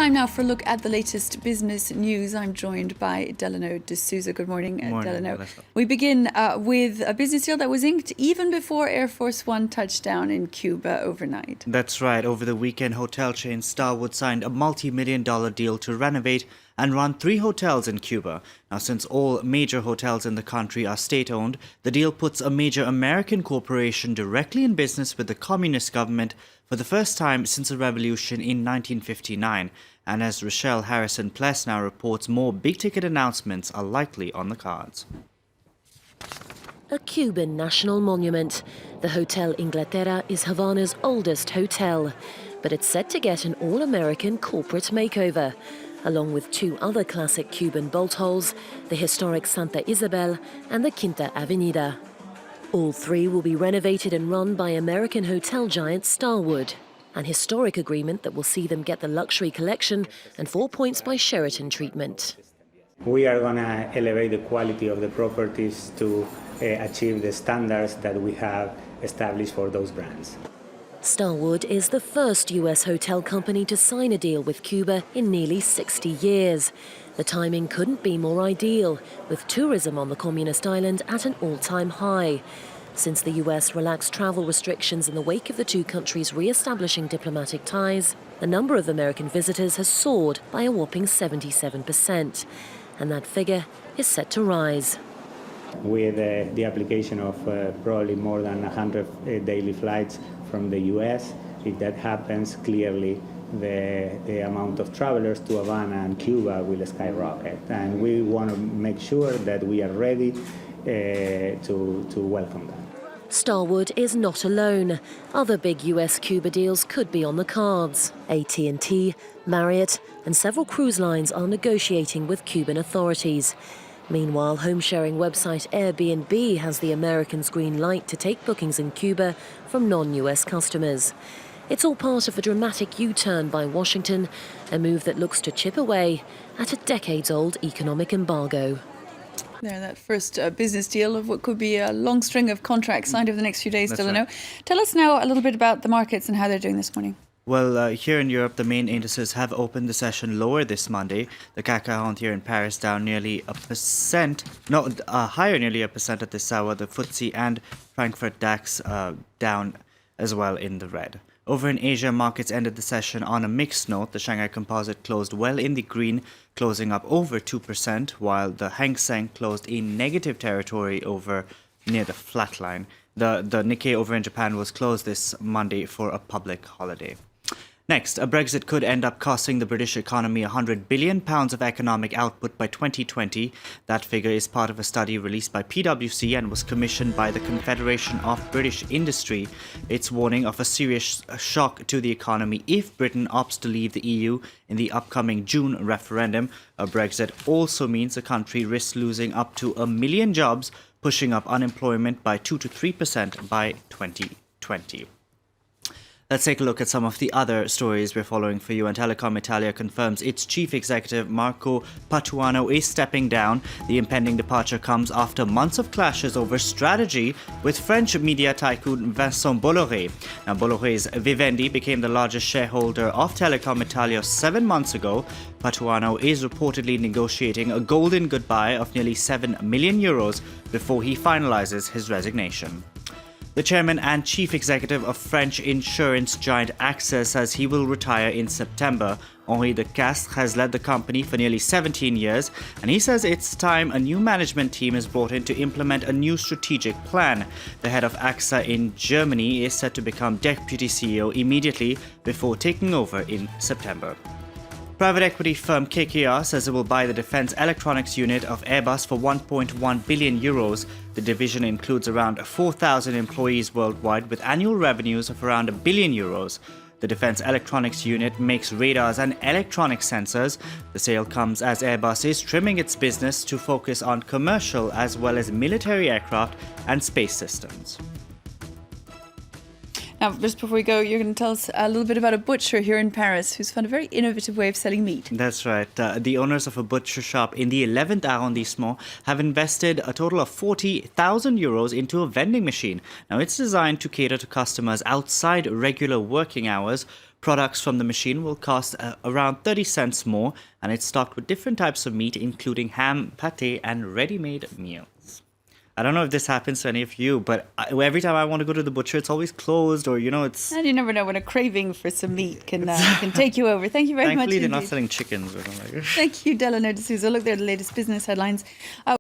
time now for a look at the latest business news. I'm joined by Delano D'Souza. Good morning, Delano. Melissa. We begin with a business deal that was inked even before Air Force One touched down in Cuba overnight. That's right. Over the weekend, hotel chain Starwood signed a multi-million-dollar deal to renovate and run 3 hotels in Cuba. Now, since all major hotels in the country are state-owned, the deal puts a major American corporation directly in business with the communist government for the first time since the revolution in 1959. And as Rochelle Harrison-Pless now reports, more big-ticket announcements are likely on the cards. A Cuban national monument. The Hotel Inglaterra is Havana's oldest hotel, but it's set to get an all-American corporate makeover, along with 2 other classic Cuban bolt holes, the historic Santa Isabel and the Quinta Avenida. All 3 will be renovated and run by American hotel giant Starwood, an historic agreement that will see them get the luxury collection and 4 points by Sheraton treatment. We are going to elevate the quality of the properties to achieve the standards that we have established for those brands. Starwood is the first US hotel company to sign a deal with Cuba in nearly 60 years. The timing couldn't be more ideal, with tourism on the communist island at an all-time high. Since the US relaxed travel restrictions in the wake of the 2 countries re-establishing diplomatic ties, the number of American visitors has soared by a whopping 77%, and that figure is set to rise. With the application of probably more than 100 daily flights from the US, if that happens, clearly the amount of travelers to Havana and Cuba will skyrocket. And we want to make sure that we are ready to welcome them. Starwood is not alone. Other big US-Cuba deals could be on the cards. AT&T, Marriott, and several cruise lines are negotiating with Cuban authorities. Meanwhile, home-sharing website Airbnb has the Americans' green light to take bookings in Cuba from non-US customers. It's all part of a dramatic U-turn by Washington, a move that looks to chip away at a decades-old economic embargo. There, that first business deal of what could be a long string of contracts signed over the next few days, Delano. Right. Tell us now a little bit about the markets and how they're doing this morning. Well, here in Europe, the main indices have opened the session lower this Monday. The CAC 40 here in Paris down nearly 1%, higher nearly 1% at this hour. The FTSE and Frankfurt DAX down as well in the red. Over in Asia, markets ended the session on a mixed note. The Shanghai Composite closed well in the green, closing up over 2%, while the Hang Seng closed in negative territory over near the flat line. The Nikkei over in Japan was closed this Monday for a public holiday. Next, a Brexit could end up costing the British economy £100 billion of economic output by 2020. That figure is part of a study released by PwC and was commissioned by the Confederation of British Industry. It's warning of a serious shock to the economy if Britain opts to leave the EU in the upcoming June referendum. A Brexit also means the country risks losing up to 1 million jobs, pushing up unemployment by 2 to 3% by 2020. Let's take a look at some of the other stories we're following for you. And Telecom Italia confirms its chief executive, Marco Patuano, is stepping down. The impending departure comes after months of clashes over strategy with French media tycoon Vincent Bolloré. Now, Bolloré's Vivendi became the largest shareholder of Telecom Italia 7 months ago. Patuano is reportedly negotiating a golden goodbye of nearly €7 million before he finalizes his resignation. The chairman and chief executive of French insurance giant AXA says he will retire in September. Henri de Castres has led the company for nearly 17 years, and he says it's time a new management team is brought in to implement a new strategic plan. The head of AXA in Germany is set to become deputy CEO immediately before taking over in September. Private equity firm KKR says it will buy the defense electronics unit of Airbus for €1.1 billion. The division includes around 4,000 employees worldwide with annual revenues of around €1 billion. The defense electronics unit makes radars and electronic sensors. The sale comes as Airbus is trimming its business to focus on commercial as well as military aircraft and space systems. Now, just before we go, you're going to tell us a little bit about a butcher here in Paris who's found a very innovative way of selling meat. That's right. The owners of a butcher shop in the 11th arrondissement have invested a total of €40,000 into a vending machine. Now, it's designed to cater to customers outside regular working hours. Products from the machine will cost around 30 cents more, and it's stocked with different types of meat, including ham, pate, and ready-made meals. I don't know if this happens to any of you, but every time I want to go to the butcher, it's always closed, or, it's... And you never know when a craving for some meat can take you over. Thank you very much. Thankfully, they're not indeed. selling chickens or something. Thank you, Delano D'Souza. Look, there are the latest business headlines.